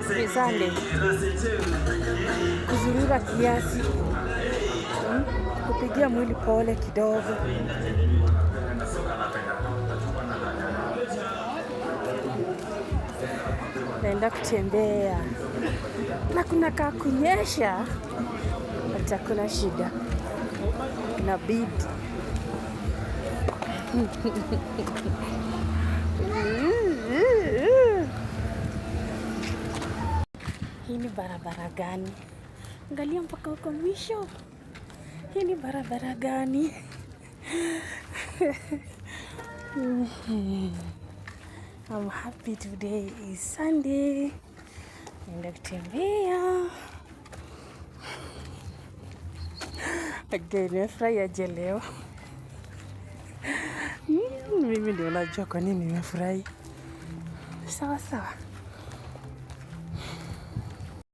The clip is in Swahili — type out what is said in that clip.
Sunday. Kuzurura kiasi. Kupigia mwili pole kidogo. Naenda kutembea. Na kuna kunyesha. Hata kuna shida. Inabidi. Hii ni barabara gani? Angalia mpaka huko mwisho. Hii ni barabara gani? I'm happy today is Sunday. Naenda kutembea. Again, nimefurahi aje leo. Mimi ndio najua kwa nini nimefurahi. Sawa sawa.